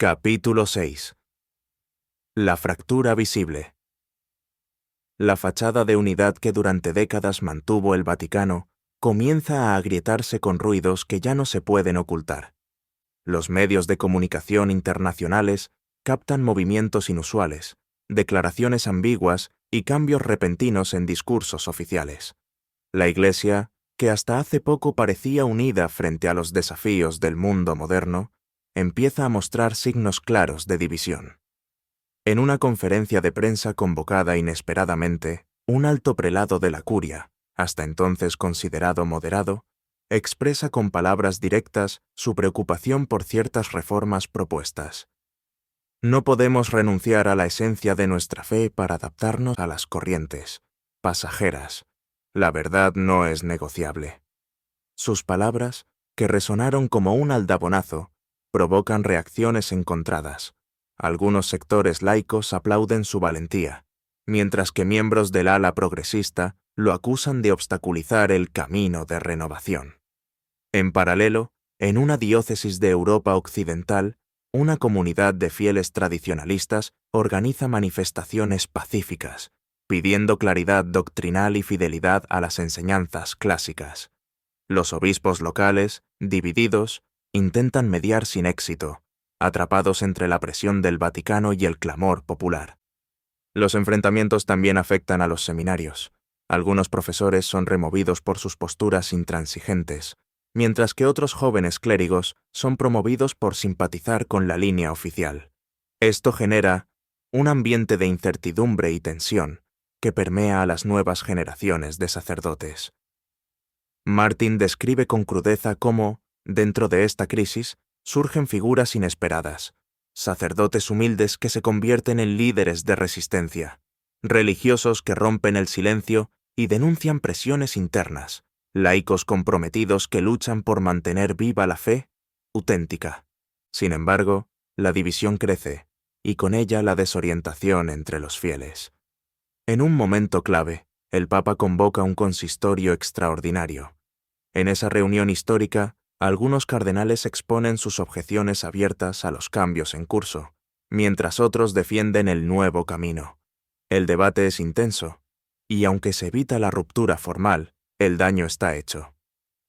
Capítulo 6. La fractura visible. La fachada de unidad que durante décadas mantuvo el Vaticano comienza a agrietarse con ruidos que ya no se pueden ocultar. Los medios de comunicación internacionales captan movimientos inusuales, declaraciones ambiguas y cambios repentinos en discursos oficiales. La Iglesia, que hasta hace poco parecía unida frente a los desafíos del mundo moderno, empieza a mostrar signos claros de división. En una conferencia de prensa convocada inesperadamente, un alto prelado de la Curia, hasta entonces considerado moderado, expresa con palabras directas su preocupación por ciertas reformas propuestas. No podemos renunciar a la esencia de nuestra fe para adaptarnos a las corrientes pasajeras. La verdad no es negociable. Sus palabras, que resonaron como un aldabonazo, provocan reacciones encontradas. Algunos sectores laicos aplauden su valentía, mientras que miembros del ala progresista lo acusan de obstaculizar el camino de renovación. En paralelo, en una diócesis de Europa Occidental, una comunidad de fieles tradicionalistas organiza manifestaciones pacíficas, pidiendo claridad doctrinal y fidelidad a las enseñanzas clásicas. Los obispos locales, divididos, intentan mediar sin éxito, atrapados entre la presión del Vaticano y el clamor popular. Los enfrentamientos también afectan a los seminarios. Algunos profesores son removidos por sus posturas intransigentes, mientras que otros jóvenes clérigos son promovidos por simpatizar con la línea oficial. Esto genera un ambiente de incertidumbre y tensión que permea a las nuevas generaciones de sacerdotes. Martin describe con crudeza cómo, dentro de esta crisis, surgen figuras inesperadas, sacerdotes humildes que se convierten en líderes de resistencia, religiosos que rompen el silencio y denuncian presiones internas, laicos comprometidos que luchan por mantener viva la fe auténtica. Sin embargo, la división crece, y con ella la desorientación entre los fieles. En un momento clave, el Papa convoca un consistorio extraordinario. En esa reunión histórica, algunos cardenales exponen sus objeciones abiertas a los cambios en curso, mientras otros defienden el nuevo camino. El debate es intenso, y aunque se evita la ruptura formal, el daño está hecho.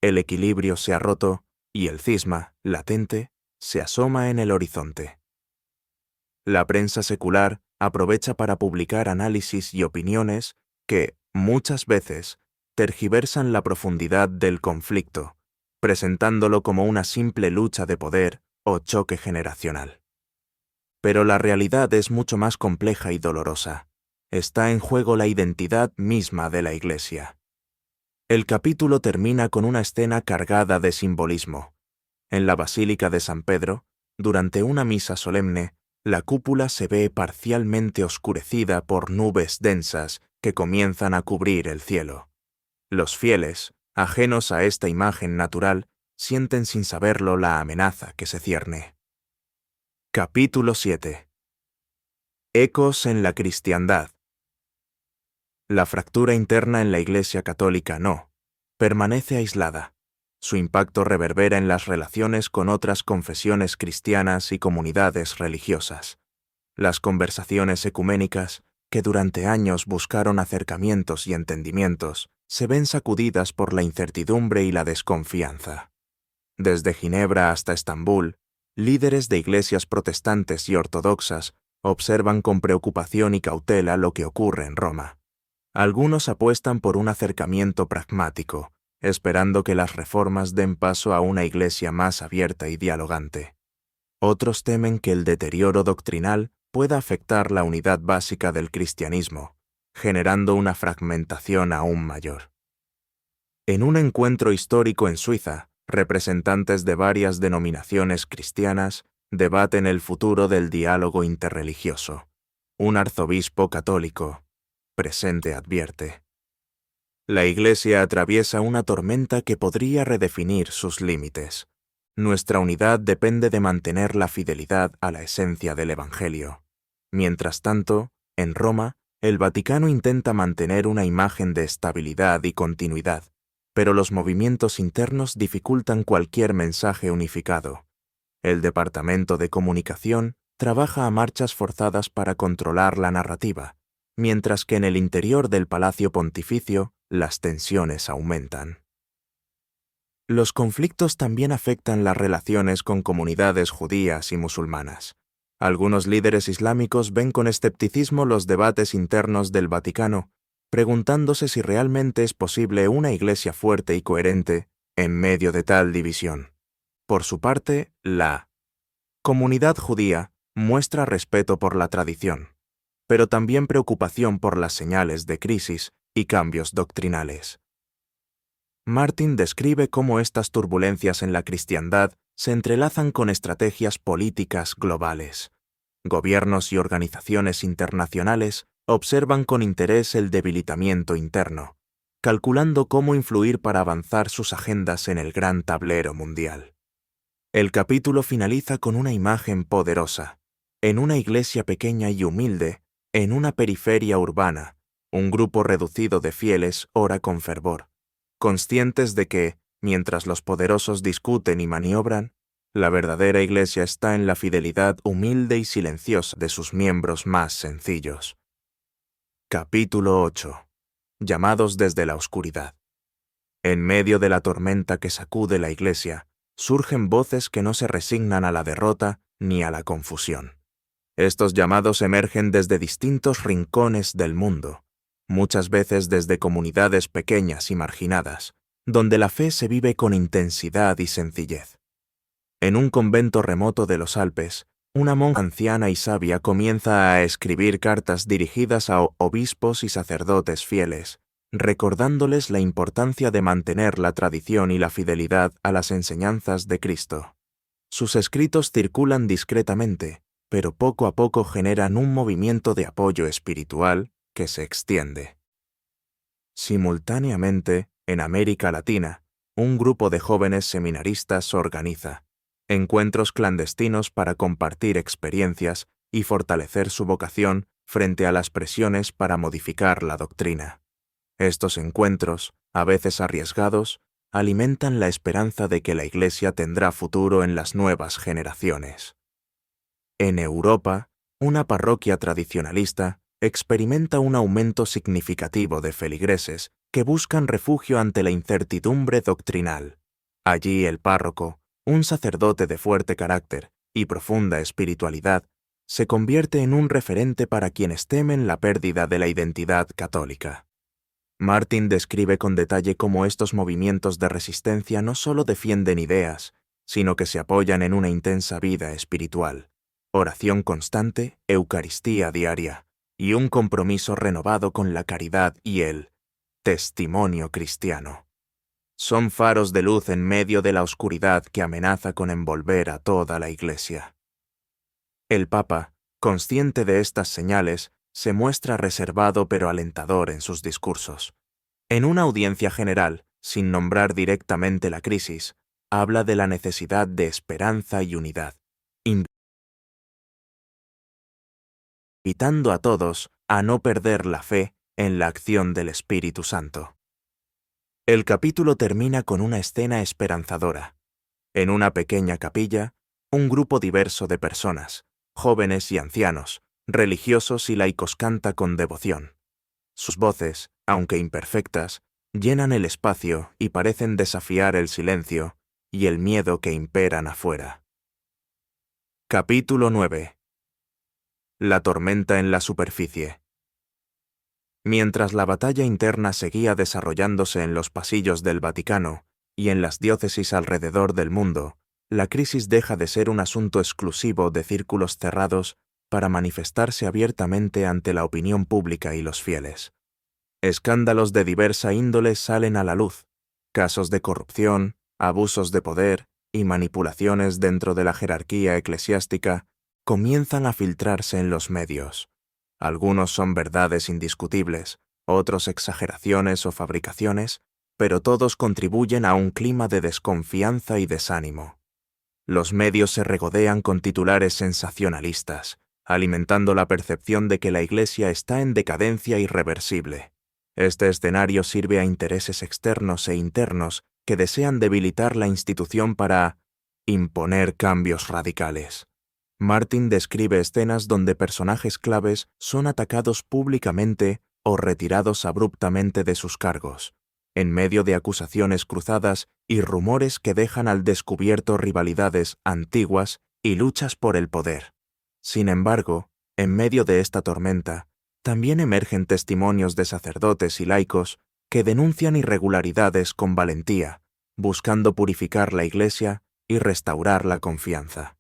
El equilibrio se ha roto y el cisma, latente, se asoma en el horizonte. La prensa secular aprovecha para publicar análisis y opiniones que, muchas veces, tergiversan la profundidad del conflicto, presentándolo como una simple lucha de poder o choque generacional. Pero la realidad es mucho más compleja y dolorosa. Está en juego la identidad misma de la Iglesia. El capítulo termina con una escena cargada de simbolismo. En la Basílica de San Pedro, durante una misa solemne, la cúpula se ve parcialmente oscurecida por nubes densas que comienzan a cubrir el cielo. Los fieles, ajenos a esta imagen natural, sienten sin saberlo la amenaza que se cierne. Capítulo 7. Ecos en la cristiandad. La fractura interna en la Iglesia católica permanece aislada. Su impacto reverbera en las relaciones con otras confesiones cristianas y comunidades religiosas. Las conversaciones ecuménicas, que durante años buscaron acercamientos y entendimientos, se ven sacudidas por la incertidumbre y la desconfianza. Desde Ginebra hasta Estambul, líderes de iglesias protestantes y ortodoxas observan con preocupación y cautela lo que ocurre en Roma. Algunos apuestan por un acercamiento pragmático, esperando que las reformas den paso a una iglesia más abierta y dialogante. Otros temen que el deterioro doctrinal pueda afectar la unidad básica del cristianismo, generando una fragmentación aún mayor. En un encuentro histórico en Suiza, representantes de varias denominaciones cristianas debaten el futuro del diálogo interreligioso. Un arzobispo católico presente advierte: la Iglesia atraviesa una tormenta que podría redefinir sus límites. Nuestra unidad depende de mantener la fidelidad a la esencia del Evangelio. Mientras tanto, en Roma, el Vaticano intenta mantener una imagen de estabilidad y continuidad, pero los movimientos internos dificultan cualquier mensaje unificado. El Departamento de Comunicación trabaja a marchas forzadas para controlar la narrativa, mientras que en el interior del Palacio Pontificio las tensiones aumentan. Los conflictos también afectan las relaciones con comunidades judías y musulmanas. Algunos líderes islámicos ven con escepticismo los debates internos del Vaticano, preguntándose si realmente es posible una iglesia fuerte y coherente en medio de tal división. Por su parte, la comunidad judía muestra respeto por la tradición, pero también preocupación por las señales de crisis y cambios doctrinales. Martin describe cómo estas turbulencias en la cristiandad se entrelazan con estrategias políticas globales. Gobiernos y organizaciones internacionales observan con interés el debilitamiento interno, calculando cómo influir para avanzar sus agendas en el gran tablero mundial. El capítulo finaliza con una imagen poderosa. En una iglesia pequeña y humilde, en una periferia urbana, un grupo reducido de fieles ora con fervor, conscientes de que, mientras los poderosos discuten y maniobran, la verdadera iglesia está en la fidelidad humilde y silenciosa de sus miembros más sencillos. Capítulo 8. Llamados desde la oscuridad. En medio de la tormenta que sacude la iglesia, surgen voces que no se resignan a la derrota ni a la confusión. Estos llamados emergen desde distintos rincones del mundo, muchas veces desde comunidades pequeñas y marginadas, donde la fe se vive con intensidad y sencillez. En un convento remoto de los Alpes, una monja anciana y sabia comienza a escribir cartas dirigidas a obispos y sacerdotes fieles, recordándoles la importancia de mantener la tradición y la fidelidad a las enseñanzas de Cristo. Sus escritos circulan discretamente, pero poco a poco generan un movimiento de apoyo espiritual que se extiende. Simultáneamente, en América Latina, un grupo de jóvenes seminaristas organiza encuentros clandestinos para compartir experiencias y fortalecer su vocación frente a las presiones para modificar la doctrina. Estos encuentros, a veces arriesgados, alimentan la esperanza de que la Iglesia tendrá futuro en las nuevas generaciones. En Europa, una parroquia tradicionalista experimenta un aumento significativo de feligreses que buscan refugio ante la incertidumbre doctrinal. Allí el párroco, un sacerdote de fuerte carácter y profunda espiritualidad, se convierte en un referente para quienes temen la pérdida de la identidad católica. Martin describe con detalle cómo estos movimientos de resistencia no solo defienden ideas, sino que se apoyan en una intensa vida espiritual, oración constante, Eucaristía diaria, y un compromiso renovado con la caridad y el testimonio cristiano. Son faros de luz en medio de la oscuridad que amenaza con envolver a toda la Iglesia. El Papa, consciente de estas señales, se muestra reservado pero alentador en sus discursos. En una audiencia general, sin nombrar directamente la crisis, habla de la necesidad de esperanza y unidad, invitando a todos a no perder la fe en la acción del Espíritu Santo. El capítulo termina con una escena esperanzadora. En una pequeña capilla, un grupo diverso de personas, jóvenes y ancianos, religiosos y laicos canta con devoción. Sus voces, aunque imperfectas, llenan el espacio y parecen desafiar el silencio y el miedo que imperan afuera. Capítulo 9. La tormenta en la superficie. Mientras la batalla interna seguía desarrollándose en los pasillos del Vaticano y en las diócesis alrededor del mundo, la crisis deja de ser un asunto exclusivo de círculos cerrados para manifestarse abiertamente ante la opinión pública y los fieles. Escándalos de diversa índole salen a la luz, casos de corrupción, abusos de poder y manipulaciones dentro de la jerarquía eclesiástica comienzan a filtrarse en los medios. Algunos son verdades indiscutibles, otros exageraciones o fabricaciones, pero todos contribuyen a un clima de desconfianza y desánimo. Los medios se regodean con titulares sensacionalistas, alimentando la percepción de que la Iglesia está en decadencia irreversible. Este escenario sirve a intereses externos e internos que desean debilitar la institución para imponer cambios radicales. Martin describe escenas donde personajes claves son atacados públicamente o retirados abruptamente de sus cargos, en medio de acusaciones cruzadas y rumores que dejan al descubierto rivalidades antiguas y luchas por el poder. Sin embargo, en medio de esta tormenta, también emergen testimonios de sacerdotes y laicos que denuncian irregularidades con valentía, buscando purificar la Iglesia y restaurar la confianza.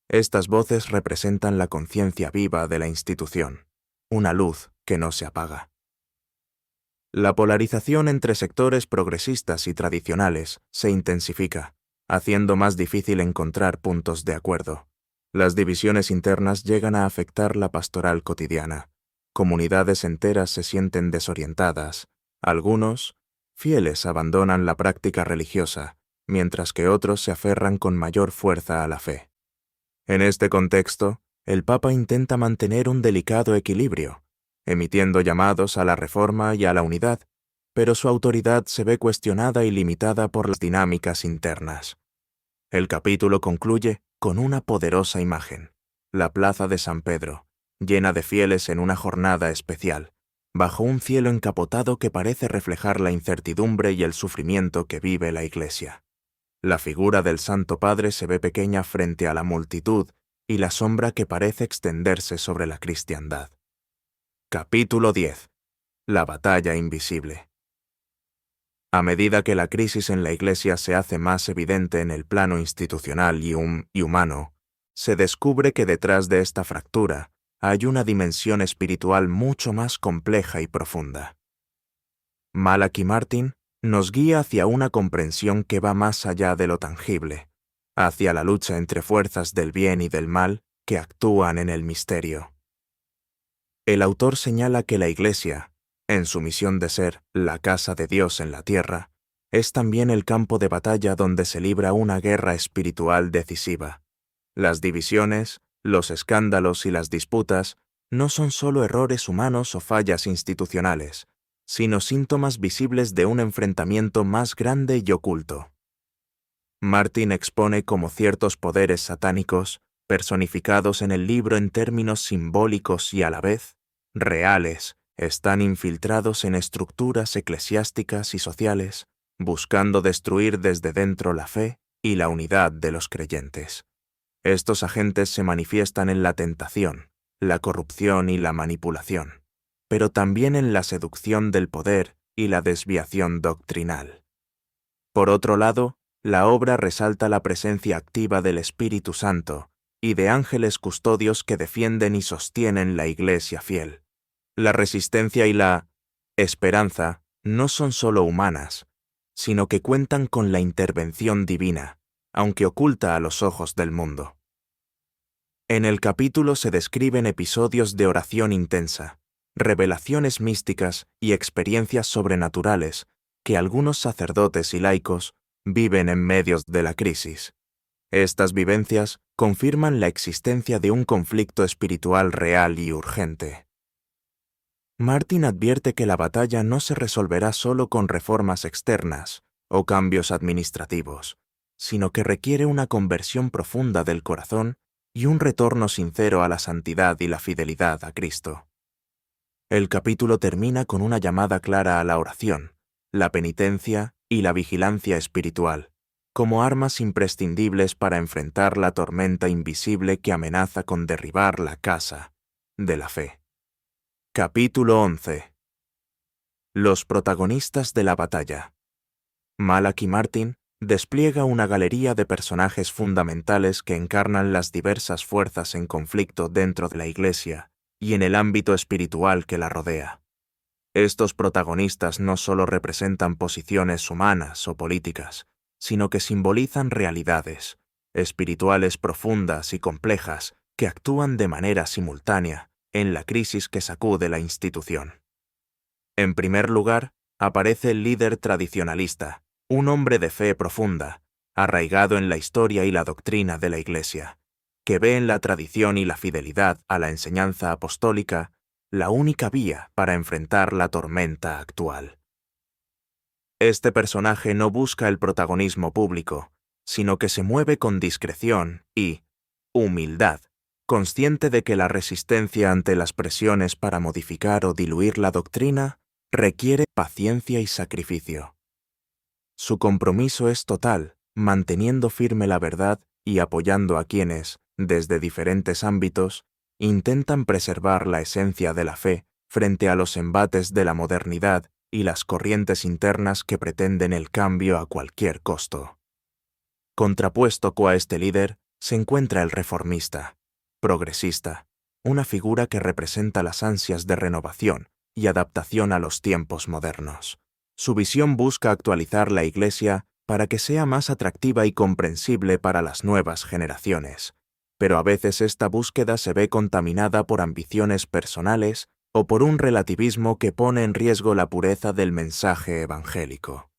Estas voces representan la conciencia viva de la institución, una luz que no se apaga. La polarización entre sectores progresistas y tradicionales se intensifica, haciendo más difícil encontrar puntos de acuerdo. Las divisiones internas llegan a afectar la pastoral cotidiana. Comunidades enteras se sienten desorientadas. Algunos, fieles, abandonan la práctica religiosa, mientras que otros se aferran con mayor fuerza a la fe. En este contexto, el Papa intenta mantener un delicado equilibrio, emitiendo llamados a la reforma y a la unidad, pero su autoridad se ve cuestionada y limitada por las dinámicas internas. El capítulo concluye con una poderosa imagen: la plaza de San Pedro, llena de fieles en una jornada especial, bajo un cielo encapotado que parece reflejar la incertidumbre y el sufrimiento que vive la Iglesia. La figura del Santo Padre se ve pequeña frente a la multitud y la sombra que parece extenderse sobre la cristiandad. Capítulo 10. La batalla invisible. A medida que la crisis en la Iglesia se hace más evidente en el plano institucional y humano, se descubre que detrás de esta fractura hay una dimensión espiritual mucho más compleja y profunda. Malachi Martin nos guía hacia una comprensión que va más allá de lo tangible, hacia la lucha entre fuerzas del bien y del mal que actúan en el misterio. El autor señala que la Iglesia, en su misión de ser la casa de Dios en la tierra, es también el campo de batalla donde se libra una guerra espiritual decisiva. Las divisiones, los escándalos y las disputas no son solo errores humanos o fallas institucionales, sino síntomas visibles de un enfrentamiento más grande y oculto. Martin expone cómo ciertos poderes satánicos, personificados en el libro en términos simbólicos y a la vez reales, están infiltrados en estructuras eclesiásticas y sociales, buscando destruir desde dentro la fe y la unidad de los creyentes. Estos agentes se manifiestan en la tentación, la corrupción y la manipulación, pero también en la seducción del poder y la desviación doctrinal. Por otro lado, la obra resalta la presencia activa del Espíritu Santo y de ángeles custodios que defienden y sostienen la Iglesia fiel. La resistencia y la esperanza no son solo humanas, sino que cuentan con la intervención divina, aunque oculta a los ojos del mundo. En el capítulo se describen episodios de oración intensa, revelaciones místicas y experiencias sobrenaturales que algunos sacerdotes y laicos viven en medio de la crisis. Estas vivencias confirman la existencia de un conflicto espiritual real y urgente. Martin advierte que la batalla no se resolverá solo con reformas externas o cambios administrativos, sino que requiere una conversión profunda del corazón y un retorno sincero a la santidad y la fidelidad a Cristo. El capítulo termina con una llamada clara a la oración, la penitencia y la vigilancia espiritual, como armas imprescindibles para enfrentar la tormenta invisible que amenaza con derribar la casa de la fe. Capítulo 11. Los protagonistas de la batalla. Malachi Martin despliega una galería de personajes fundamentales que encarnan las diversas fuerzas en conflicto dentro de la Iglesia y en el ámbito espiritual que la rodea. Estos protagonistas no solo representan posiciones humanas o políticas, sino que simbolizan realidades espirituales profundas y complejas que actúan de manera simultánea en la crisis que sacude la institución. En primer lugar, aparece el líder tradicionalista, un hombre de fe profunda, arraigado en la historia y la doctrina de la Iglesia, que ve en la tradición y la fidelidad a la enseñanza apostólica la única vía para enfrentar la tormenta actual. Este personaje no busca el protagonismo público, sino que se mueve con discreción y humildad, consciente de que la resistencia ante las presiones para modificar o diluir la doctrina requiere paciencia y sacrificio. Su compromiso es total, manteniendo firme la verdad y apoyando a quienes, desde diferentes ámbitos, intentan preservar la esencia de la fe frente a los embates de la modernidad y las corrientes internas que pretenden el cambio a cualquier costo. Contrapuesto a este líder se encuentra el reformista, progresista, una figura que representa las ansias de renovación y adaptación a los tiempos modernos. Su visión busca actualizar la Iglesia para que sea más atractiva y comprensible para las nuevas generaciones, pero a veces esta búsqueda se ve contaminada por ambiciones personales o por un relativismo que pone en riesgo la pureza del mensaje evangélico.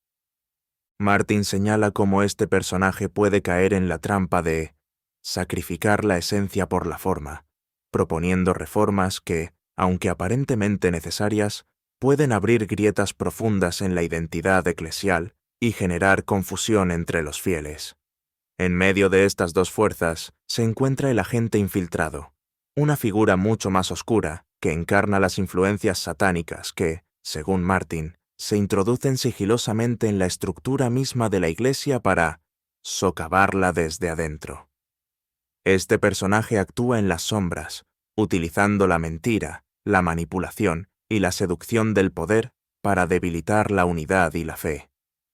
Martin señala cómo este personaje puede caer en la trampa de sacrificar la esencia por la forma, proponiendo reformas que, aunque aparentemente necesarias, pueden abrir grietas profundas en la identidad eclesial y generar confusión entre los fieles. En medio de estas dos fuerzas se encuentra el agente infiltrado, una figura mucho más oscura que encarna las influencias satánicas que, según Martin, se introducen sigilosamente en la estructura misma de la Iglesia para socavarla desde adentro. Este personaje actúa en las sombras, utilizando la mentira, la manipulación y la seducción del poder para debilitar la unidad y la fe.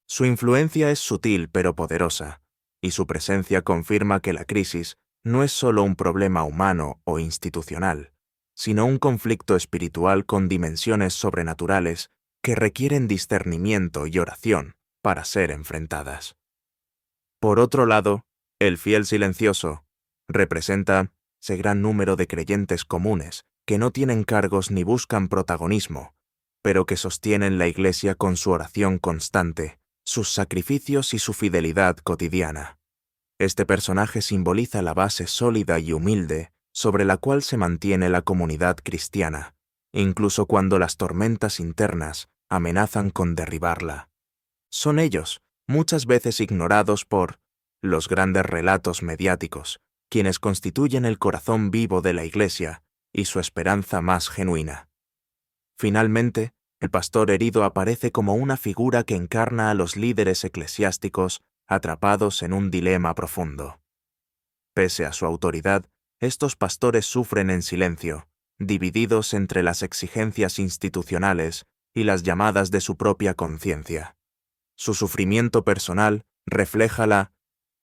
Su influencia es sutil pero poderosa, y su presencia confirma que la crisis no es solo un problema humano o institucional, sino un conflicto espiritual con dimensiones sobrenaturales que requieren discernimiento y oración para ser enfrentadas. Por otro lado, el fiel silencioso representa ese gran número de creyentes comunes que no tienen cargos ni buscan protagonismo, pero que sostienen la Iglesia con su oración constante, sus sacrificios y su fidelidad cotidiana. Este personaje simboliza la base sólida y humilde sobre la cual se mantiene la comunidad cristiana, incluso cuando las tormentas internas amenazan con derribarla. Son ellos, muchas veces ignorados por los grandes relatos mediáticos, quienes constituyen el corazón vivo de la Iglesia y su esperanza más genuina. Finalmente, el pastor herido aparece como una figura que encarna a los líderes eclesiásticos atrapados en un dilema profundo. Pese a su autoridad, estos pastores sufren en silencio, divididos entre las exigencias institucionales y las llamadas de su propia conciencia. Su sufrimiento personal refleja la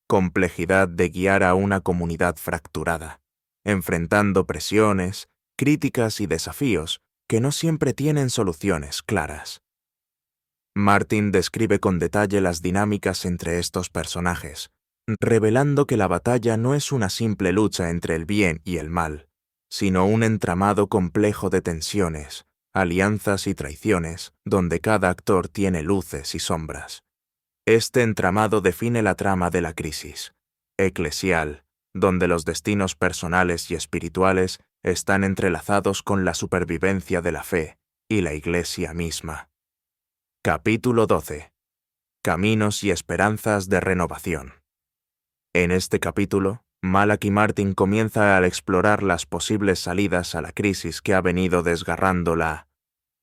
complejidad de guiar a una comunidad fracturada, enfrentando presiones, críticas y desafíos que no siempre tienen soluciones claras. Martin describe con detalle las dinámicas entre estos personajes, revelando que la batalla no es una simple lucha entre el bien y el mal, sino un entramado complejo de tensiones, alianzas y traiciones, donde cada actor tiene luces y sombras. Este entramado define la trama de la crisis eclesial, donde los destinos personales y espirituales están entrelazados con la supervivencia de la fe y la Iglesia misma. Capítulo 12. Caminos y esperanzas de renovación. En este capítulo, Malachi Martin comienza a explorar las posibles salidas a la crisis que ha venido desgarrando la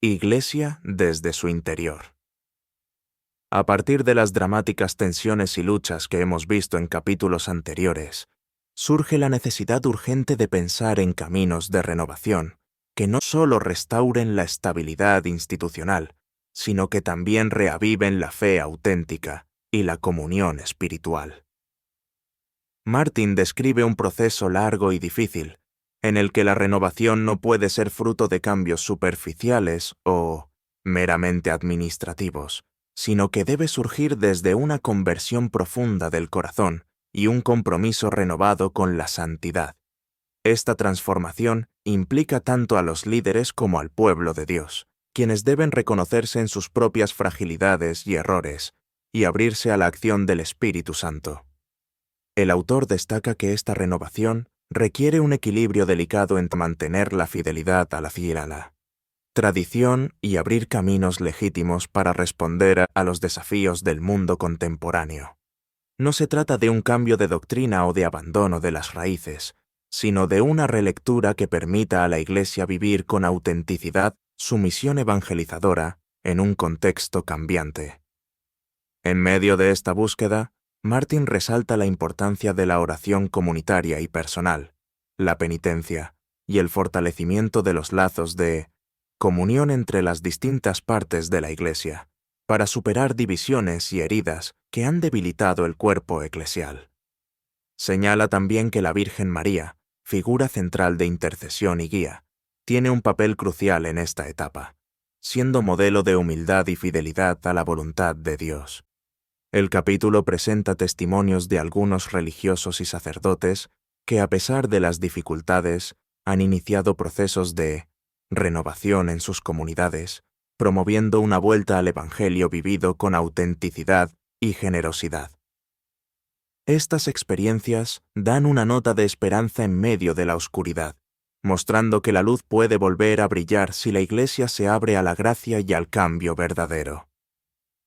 Iglesia desde su interior. A partir de las dramáticas tensiones y luchas que hemos visto en capítulos anteriores, surge la necesidad urgente de pensar en caminos de renovación que no solo restauren la estabilidad institucional, sino que también reaviven la fe auténtica y la comunión espiritual. Martin describe un proceso largo y difícil, en el que la renovación no puede ser fruto de cambios superficiales o meramente administrativos, sino que debe surgir desde una conversión profunda del corazón y un compromiso renovado con la santidad. Esta transformación implica tanto a los líderes como al pueblo de Dios, quienes deben reconocerse en sus propias fragilidades y errores y abrirse a la acción del Espíritu Santo. El autor destaca que esta renovación requiere un equilibrio delicado entre mantener la fidelidad a la tradición y abrir caminos legítimos para responder a los desafíos del mundo contemporáneo. No se trata de un cambio de doctrina o de abandono de las raíces, sino de una relectura que permita a la Iglesia vivir con autenticidad su misión evangelizadora en un contexto cambiante. En medio de esta búsqueda, Martin resalta la importancia de la oración comunitaria y personal, la penitencia y el fortalecimiento de los lazos de comunión entre las distintas partes de la Iglesia, para superar divisiones y heridas que han debilitado el cuerpo eclesial. Señala también que la Virgen María, figura central de intercesión y guía, tiene un papel crucial en esta etapa, siendo modelo de humildad y fidelidad a la voluntad de Dios. El capítulo presenta testimonios de algunos religiosos y sacerdotes que, a pesar de las dificultades, han iniciado procesos de renovación en sus comunidades, promoviendo una vuelta al Evangelio vivido con autenticidad y generosidad. Estas experiencias dan una nota de esperanza en medio de la oscuridad, mostrando que la luz puede volver a brillar si la Iglesia se abre a la gracia y al cambio verdadero.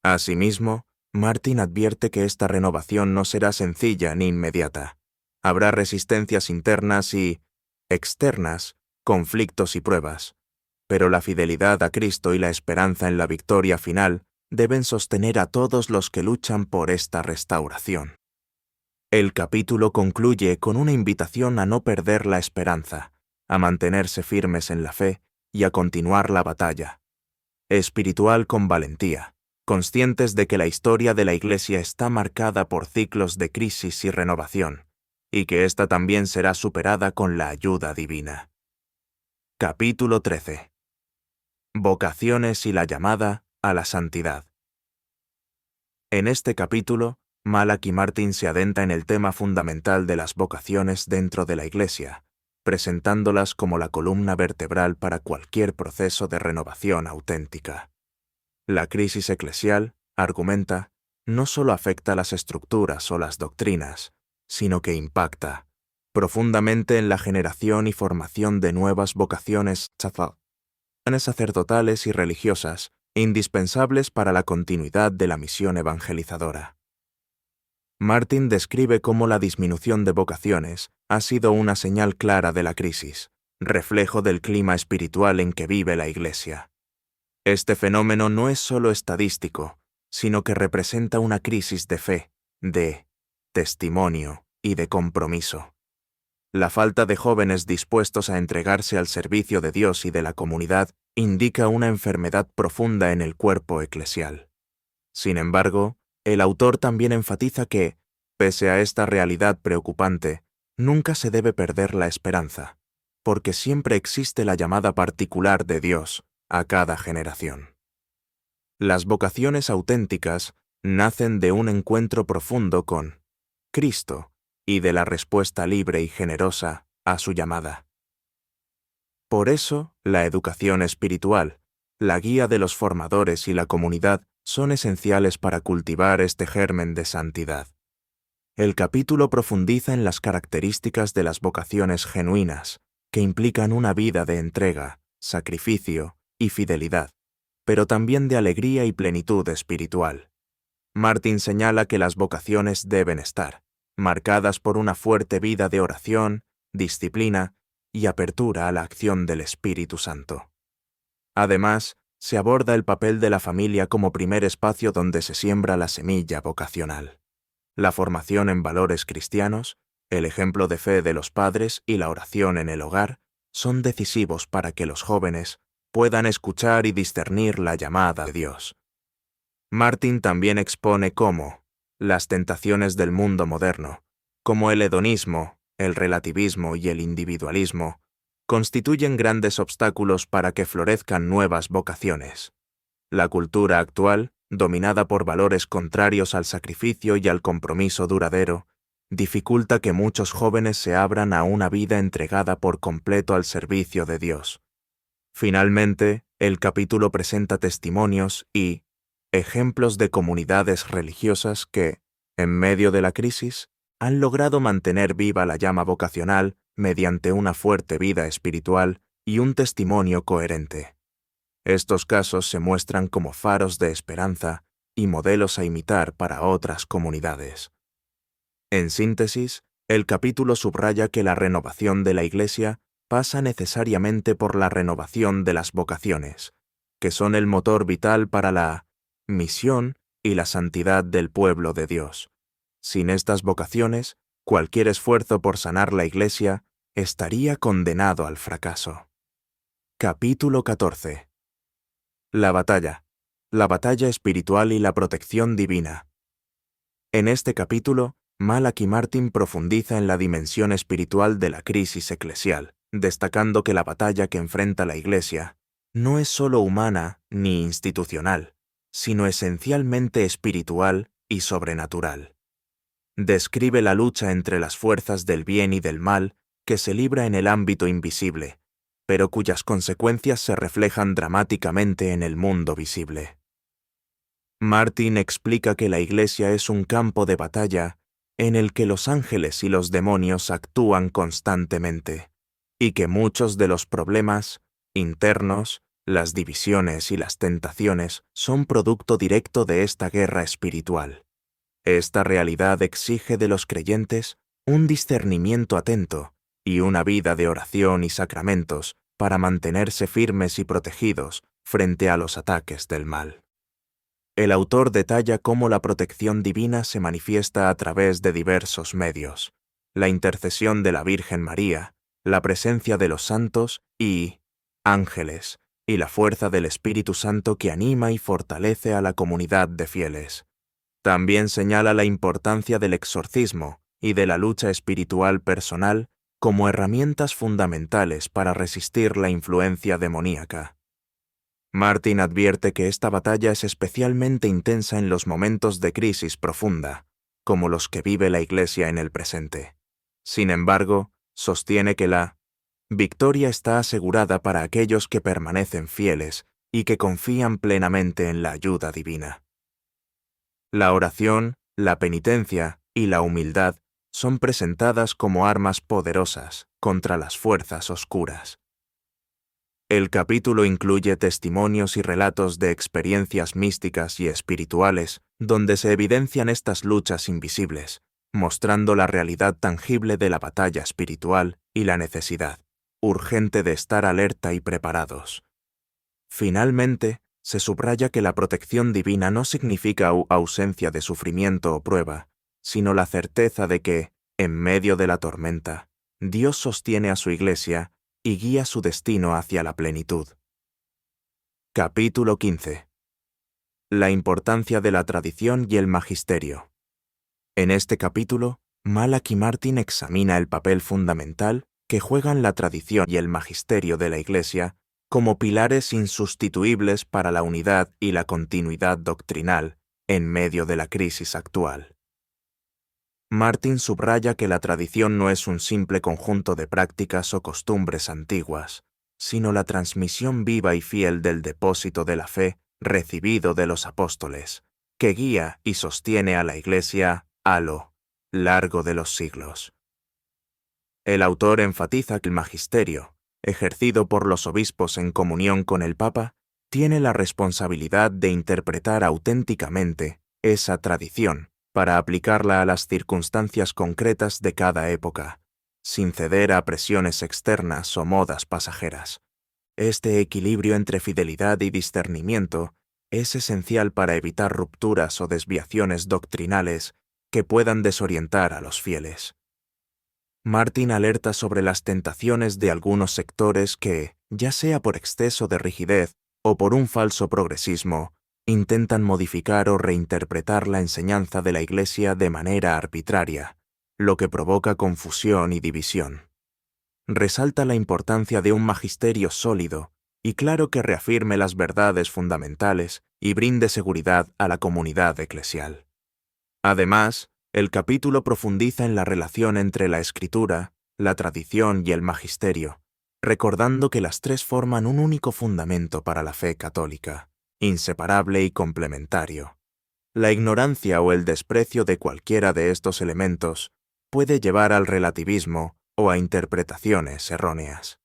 Asimismo, Martin advierte que esta renovación no será sencilla ni inmediata. Habrá resistencias internas y externas, conflictos y pruebas, pero la fidelidad a Cristo y la esperanza en la victoria final deben sostener a todos los que luchan por esta restauración. El capítulo concluye con una invitación a no perder la esperanza, a mantenerse firmes en la fe y a continuar la batalla espiritual con valentía, conscientes de que la historia de la Iglesia está marcada por ciclos de crisis y renovación, y que ésta también será superada con la ayuda divina. Capítulo 13. Vocaciones y la llamada a la santidad. En este capítulo, Malak y Martin se adentra en el tema fundamental de las vocaciones dentro de la Iglesia, presentándolas como la columna vertebral para cualquier proceso de renovación auténtica. La crisis eclesial, argumenta, no solo afecta las estructuras o las doctrinas, sino que impacta profundamente en la generación y formación de nuevas vocaciones sacerdotales y religiosas, indispensables para la continuidad de la misión evangelizadora. Martin describe cómo la disminución de vocaciones ha sido una señal clara de la crisis, reflejo del clima espiritual en que vive la Iglesia. Este fenómeno no es solo estadístico, sino que representa una crisis de fe, de testimonio y de compromiso. La falta de jóvenes dispuestos a entregarse al servicio de Dios y de la comunidad indica una enfermedad profunda en el cuerpo eclesial. Sin embargo, el autor también enfatiza que, pese a esta realidad preocupante, nunca se debe perder la esperanza, porque siempre existe la llamada particular de Dios a cada generación. Las vocaciones auténticas nacen de un encuentro profundo con Cristo y de la respuesta libre y generosa a su llamada. Por eso, la educación espiritual, la guía de los formadores y la comunidad son esenciales para cultivar este germen de santidad. El capítulo profundiza en las características de las vocaciones genuinas, que implican una vida de entrega, sacrificio y fidelidad, pero también de alegría y plenitud espiritual. Martin señala que las vocaciones deben estar marcadas por una fuerte vida de oración, disciplina y apertura a la acción del Espíritu Santo. Además, se aborda el papel de la familia como primer espacio donde se siembra la semilla vocacional. La formación en valores cristianos, el ejemplo de fe de los padres y la oración en el hogar son decisivos para que los jóvenes puedan escuchar y discernir la llamada de Dios. Martin también expone cómo las tentaciones del mundo moderno, como el hedonismo, el relativismo y el individualismo, constituyen grandes obstáculos para que florezcan nuevas vocaciones. La cultura actual, dominada por valores contrarios al sacrificio y al compromiso duradero, dificulta que muchos jóvenes se abran a una vida entregada por completo al servicio de Dios. Finalmente, el capítulo presenta testimonios y ejemplos de comunidades religiosas que, en medio de la crisis, han logrado mantener viva la llama vocacional mediante una fuerte vida espiritual y un testimonio coherente. Estos casos se muestran como faros de esperanza y modelos a imitar para otras comunidades, En síntesis, el capítulo subraya que la renovación de la Iglesia pasa necesariamente por la renovación de las vocaciones, que son el motor vital para la misión y la santidad del pueblo de Dios. Sin estas vocaciones, cualquier esfuerzo por sanar la Iglesia estaría condenado al fracaso. Capítulo 14. La batalla espiritual y la protección divina. En este capítulo, Malachi Martin profundiza en la dimensión espiritual de la crisis eclesial, destacando que la batalla que enfrenta la Iglesia no es solo humana ni institucional, sino esencialmente espiritual y sobrenatural. Describe la lucha entre las fuerzas del bien y del mal que se libra en el ámbito invisible, pero cuyas consecuencias se reflejan dramáticamente en el mundo visible. Martin explica que la Iglesia es un campo de batalla en el que los ángeles y los demonios actúan constantemente, y que muchos de los problemas internos, las divisiones y las tentaciones son producto directo de esta guerra espiritual. Esta realidad exige de los creyentes un discernimiento atento y una vida de oración y sacramentos para mantenerse firmes y protegidos frente a los ataques del mal. El autor detalla cómo la protección divina se manifiesta a través de diversos medios: la intercesión de la Virgen María, la presencia de los santos y ángeles, y la fuerza del Espíritu Santo que anima y fortalece a la comunidad de fieles. También señala la importancia del exorcismo y de la lucha espiritual personal como herramientas fundamentales para resistir la influencia demoníaca. Martin advierte que esta batalla es especialmente intensa en los momentos de crisis profunda, como los que vive la Iglesia en el presente. Sin embargo, sostiene que la victoria está asegurada para aquellos que permanecen fieles y que confían plenamente en la ayuda divina. La oración, la penitencia y la humildad son presentadas como armas poderosas contra las fuerzas oscuras. El capítulo incluye testimonios y relatos de experiencias místicas y espirituales donde se evidencian estas luchas invisibles, mostrando la realidad tangible de la batalla espiritual y la necesidad urgente de estar alerta y preparados. Finalmente, se subraya que la protección divina no significa ausencia de sufrimiento o prueba, sino la certeza de que, en medio de la tormenta, Dios sostiene a su Iglesia y guía su destino hacia la plenitud. Capítulo 15. La importancia de la tradición y el magisterio. En este capítulo, Malachi Martin examina el papel fundamental que juegan la tradición y el magisterio de la Iglesia como pilares insustituibles para la unidad y la continuidad doctrinal en medio de la crisis actual. Martin subraya que la tradición no es un simple conjunto de prácticas o costumbres antiguas, sino la transmisión viva y fiel del depósito de la fe recibido de los apóstoles, que guía y sostiene a la Iglesia a lo largo de los siglos. El autor enfatiza que el magisterio, ejercido por los obispos en comunión con el Papa, tiene la responsabilidad de interpretar auténticamente esa tradición para aplicarla a las circunstancias concretas de cada época, sin ceder a presiones externas o modas pasajeras. Este equilibrio entre fidelidad y discernimiento es esencial para evitar rupturas o desviaciones doctrinales que puedan desorientar a los fieles. Martin alerta sobre las tentaciones de algunos sectores que, ya sea por exceso de rigidez o por un falso progresismo, intentan modificar o reinterpretar la enseñanza de la Iglesia de manera arbitraria, lo que provoca confusión y división. Resalta la importancia de un magisterio sólido y claro que reafirme las verdades fundamentales y brinde seguridad a la comunidad eclesial. Además, el capítulo profundiza en la relación entre la Escritura, la tradición y el magisterio, recordando que las tres forman un único fundamento para la fe católica, inseparable y complementario. La ignorancia o el desprecio de cualquiera de estos elementos puede llevar al relativismo o a interpretaciones erróneas.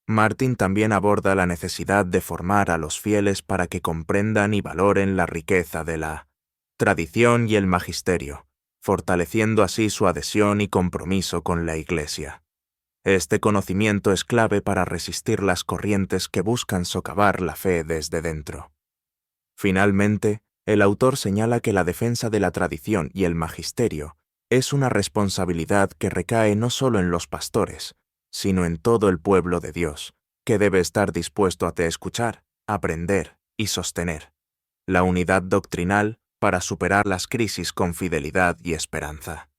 Martin también aborda la necesidad de formar a los fieles para que comprendan y valoren la riqueza de la tradición y el magisterio, fortaleciendo así su adhesión y compromiso con la Iglesia. Este conocimiento es clave para resistir las corrientes que buscan socavar la fe desde dentro. Finalmente, el autor señala que la defensa de la tradición y el magisterio es una responsabilidad que recae no solo en los pastores, sino en todo el pueblo de Dios, que debe estar dispuesto a escuchar, aprender y sostener la unidad doctrinal para superar las crisis con fidelidad y esperanza.